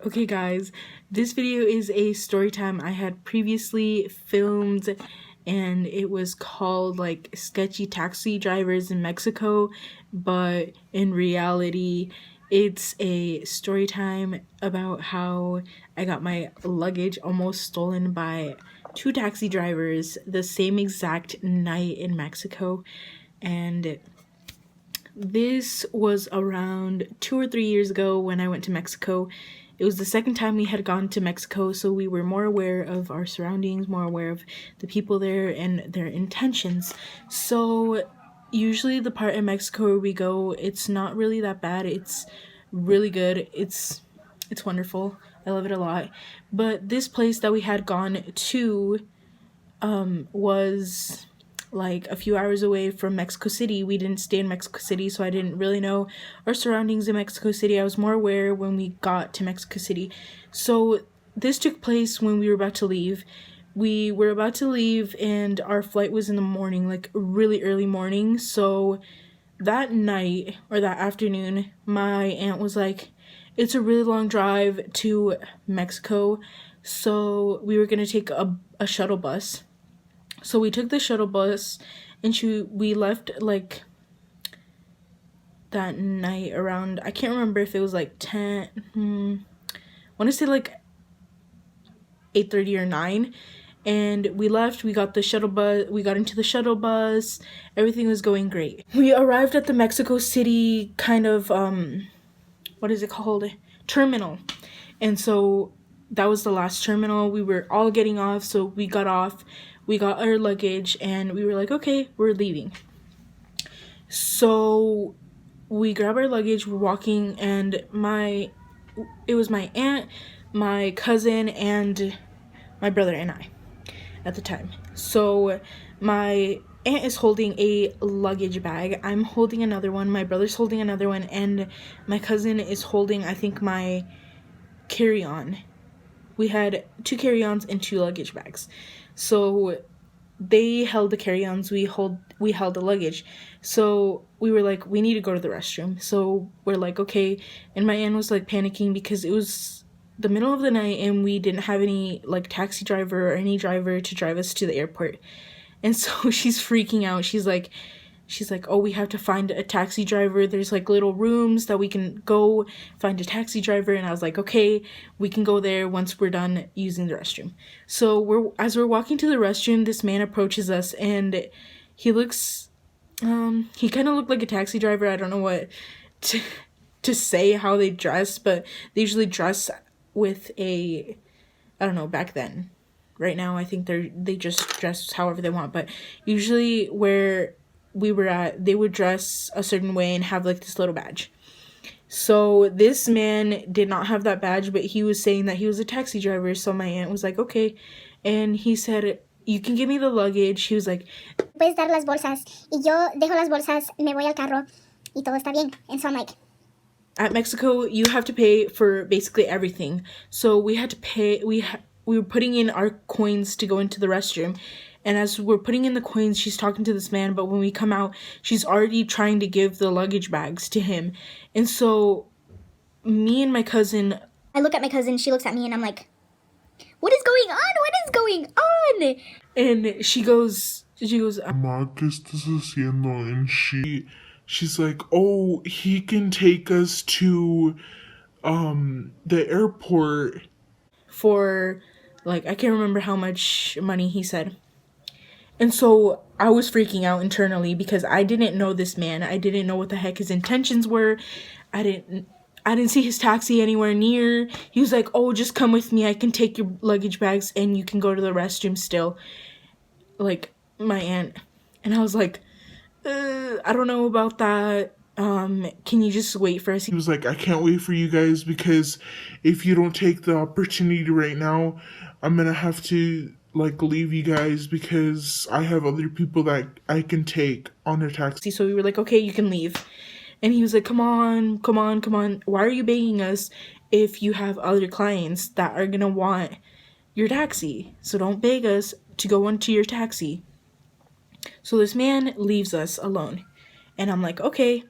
Okay guys, this video is a story time I had previously filmed, and it was called like sketchy taxi drivers in Mexico, but in reality it's a story time about how I got my luggage almost stolen by two taxi drivers the same exact night in Mexico. And this was around 2 or 3 years ago when I went to Mexico. It was the second time we had gone to Mexico, so we were more aware of our surroundings, more aware of the people there and their intentions. So usually the part in Mexico where we go, it's not really that bad. It's really good. It's wonderful. I love it a lot. But this place that we had gone to was like a few hours away from Mexico City. We didn't stay in Mexico City, so I didn't really know our surroundings in Mexico City. I was more aware when we got to Mexico City. So this took place when we were about to leave. We were about to leave and our flight was in the morning, like really early morning. So that night or that afternoon, my aunt was like, it's a really long drive to Mexico, so we were gonna take a shuttle bus. So we took the shuttle bus and we left like that night around, I can't remember if it was like 10, I want to say like 8:30 or 9. And we left, we got into the shuttle bus, everything was going great. We arrived at the Mexico City kind of, what is it called? Terminal. And so that was the last terminal. We were all getting off, so we got off, we got our luggage, and we were like, okay, we're leaving. So we grab our luggage, we're walking, and it was my aunt, my cousin, and my brother and I at the time. So my aunt is holding a luggage bag, I'm holding another one, my brother's holding another one, and my cousin is holding, I think, my carry-on. We had 2 carry-ons and 2 luggage bags. So they held the carry-ons, we held the luggage. So we were like, we need to go to the restroom. So we're like, okay. And my aunt was like panicking because it was the middle of the night and we didn't have any like taxi driver or any driver to drive us to the airport. And so she's freaking out. She's like, oh, we have to find a taxi driver. There's like little rooms that we can go find a taxi driver. And I was like, okay, we can go there once we're done using the restroom. So as we're walking to the restroom, this man approaches us and he looks, he kind of looked like a taxi driver. I don't know what to say how they dress, but they usually dress with I don't know, back then. Right now, I think they just dress however they want, but usually where we were at, they would dress a certain way and have like this little badge. So this man did not have that badge, but he was saying that he was a taxi driver. So my aunt was like, okay. And he said, you can give me the luggage. He was like, puedes dar las bolsas y yo dejo las bolsas, me voy al carro y todo está bien. And so I'm like, at Mexico, you have to pay for basically everything. So we had to pay, we were putting in our coins to go into the restroom. And as we're putting in the coins, she's talking to this man. But when we come out, she's already trying to give the luggage bags to him. And so me and my cousin, I look at my cousin, she looks at me, and I'm like, what is going on? What is going on? And she goes, Ma, ¿qué estás haciendo? And she's like, oh, he can take us to the airport for like, I can't remember how much money he said. And so I was freaking out internally because I didn't know this man. I didn't know what the heck his intentions were. I didn't see his taxi anywhere near. He was like, oh, just come with me. I can take your luggage bags and you can go to the restroom still. Like, my aunt. And I was like, I don't know about that. Can you just wait for us? He was like, I can't wait for you guys because if you don't take the opportunity right now, I'm gonna have to like leave you guys because I have other people that I can take on their taxi. So we were like, okay, you can leave. And he was like, come on. Why are you begging us if you have other clients that are gonna want your taxi? So don't beg us to go into your taxi. So this man leaves us alone. And I'm like, okay.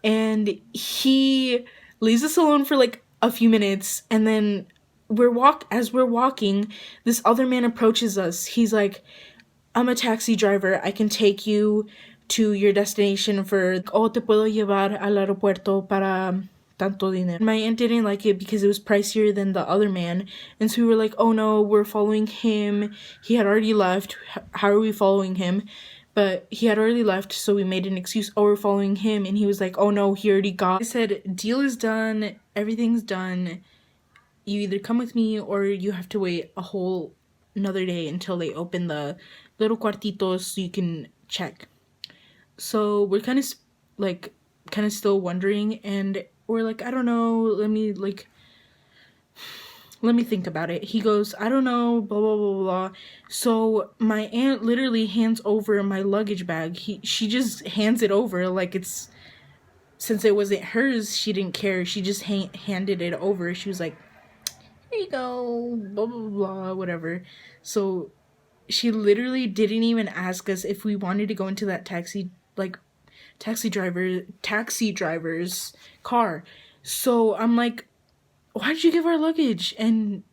And he leaves us alone for like a few minutes, and then as we're walking, this other man approaches us. He's like, I'm a taxi driver. I can take you to your destination for, oh, te puedo llevar al aeropuerto para tanto dinero. My aunt didn't like it because it was pricier than the other man. And so we were like, oh no, we're following him. He had already left. How are we following him? But he had already left, so we made an excuse. Oh, we're following him. And he was like, oh no, he already got. I said, deal is done. Everything's done. You either come with me or you have to wait a whole another day until they open the little cuartitos so you can check. So we're kind of still wondering, and we're like, I don't know, let me think about it. He goes, I don't know, blah blah blah blah. So my aunt literally hands over my luggage bag. She just hands it over like it's, since it wasn't hers, she didn't care. She just handed it over. She was like, here you go, blah blah blah, whatever. So she literally didn't even ask us if we wanted to go into that taxi driver's car. So I'm like, why did you give our luggage? And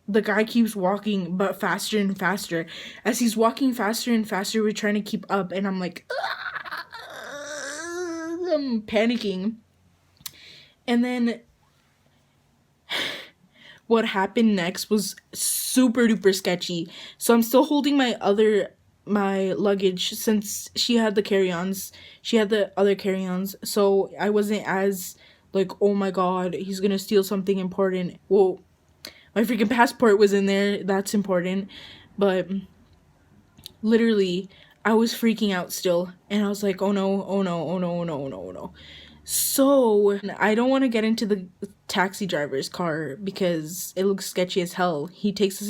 the guy keeps walking, but faster and faster. As he's walking faster and faster, we're trying to keep up, and I'm like, I'm panicking. And then what happened next was super duper sketchy. So I'm still holding my luggage, since she had the carry-ons. She had the other carry-ons, so I wasn't as like, oh my god, he's gonna steal something important. Well, my freaking passport was in there. That's important. But literally, I was freaking out still, and I was like, oh no, oh no, oh no, oh no, oh no, oh no. So I don't want to get into the taxi driver's car because it looks sketchy as hell. He takes us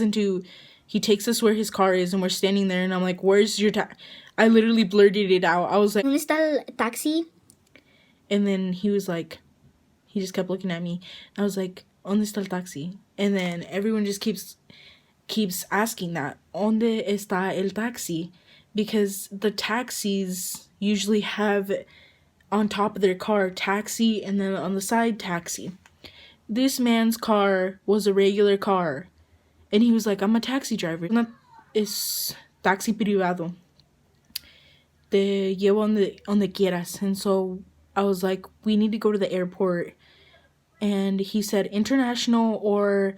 where his car is, and we're standing there, and I'm like, where's your I literally blurted it out. I was like, ¿Dónde está el taxi? And then he just kept looking at me. I was like, ¿Dónde está el taxi? And then everyone just keeps asking that, ¿Dónde está el taxi? Because the taxis usually have on top of their car taxi, and then on the side taxi. This man's car was a regular car, and he was like, I'm a taxi driver. Es taxi privado. Te llevo donde quieras. And so I was like, we need to go to the airport. And he said international, or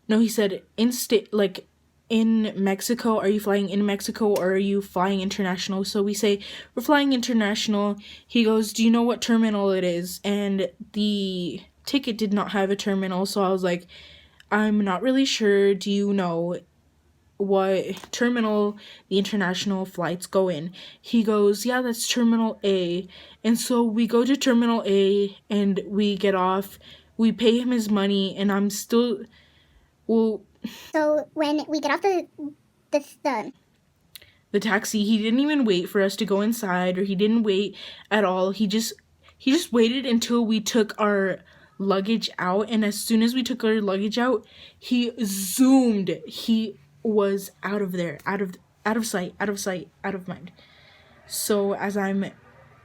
no, he said in-state, like in Mexico. Are you flying in Mexico, or are you flying international? So we say, we're flying international. He goes, do you know what terminal it is? And the ticket did not have a terminal, so I was like, I'm not really sure. Do you know what terminal the international flights go in? He goes, yeah, that's Terminal A. And so we go to Terminal A, and we get off. We pay him his money, and I'm still, well... So when we get off the taxi, he didn't even wait for us to go inside, or he didn't wait at all. He just waited until we took our luggage out, and as soon as we took our luggage out, he zoomed. He was out of there, out of sight, out of mind. So as I'm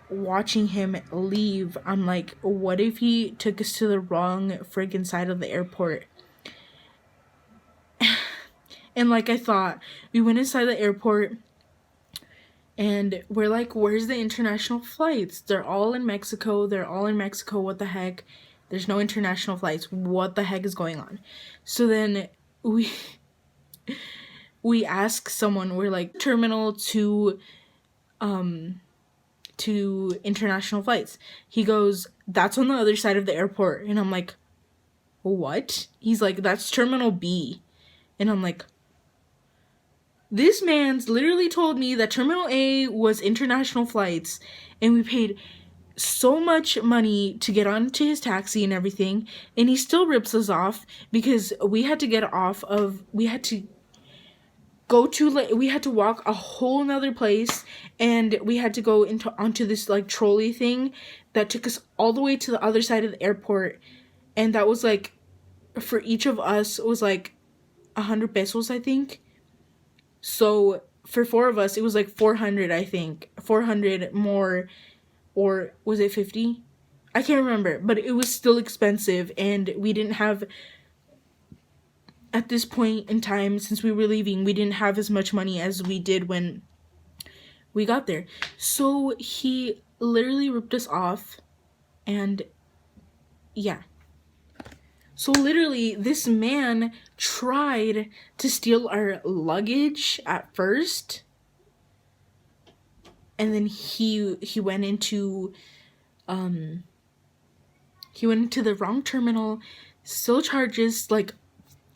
watching him leave, I'm like, what if he took us to the wrong friggin' side of the airport? And like I thought, we went inside the airport, and we're like, where's the international flights? They're all in Mexico. What the heck? There's no international flights. What the heck is going on? So then we ask someone, we're like, terminal to international flights. He goes, that's on the other side of the airport. And I'm like, what? He's like, that's Terminal B. And I'm like, this man's literally told me that Terminal A was international flights, and we paid so much money to get onto his taxi and everything, and he still rips us off because we had to walk a whole nother place, and we had to go onto this like trolley thing that took us all the way to the other side of the airport, and that was like, for each of us, it was like 100 pesos, I think. So for 4 of us, it was like 400, I think. 400 more, or was it 50? I can't remember, but it was still expensive, and we didn't have, at this point in time, since we were leaving, we didn't have as much money as we did when we got there. So he literally ripped us off, and yeah. So literally, this man tried to steal our luggage at first, and then he went into the wrong terminal, still charges, like,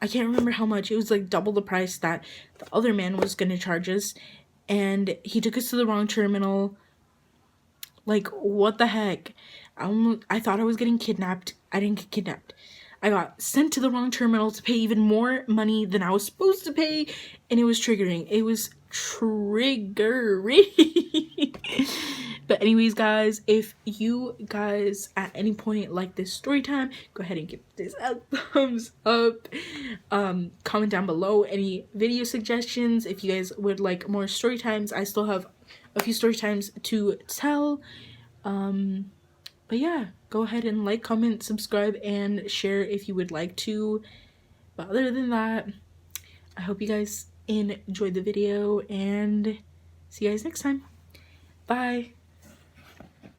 I can't remember how much. It was like double the price that the other man was gonna charge us, and he took us to the wrong terminal. Like, what the heck? I thought I was getting kidnapped. I didn't get kidnapped. I got sent to the wrong terminal to pay even more money than I was supposed to pay, and it was triggering. It was triggering. But anyways, guys, if you guys at any point like this story time, go ahead and give this a thumbs up. Comment down below any video suggestions if you guys would like more story times. I still have a few story times to tell. But yeah, go ahead and like, comment, subscribe, and share if you would like to. But other than that, I hope you guys enjoyed the video, and see you guys next time. Bye.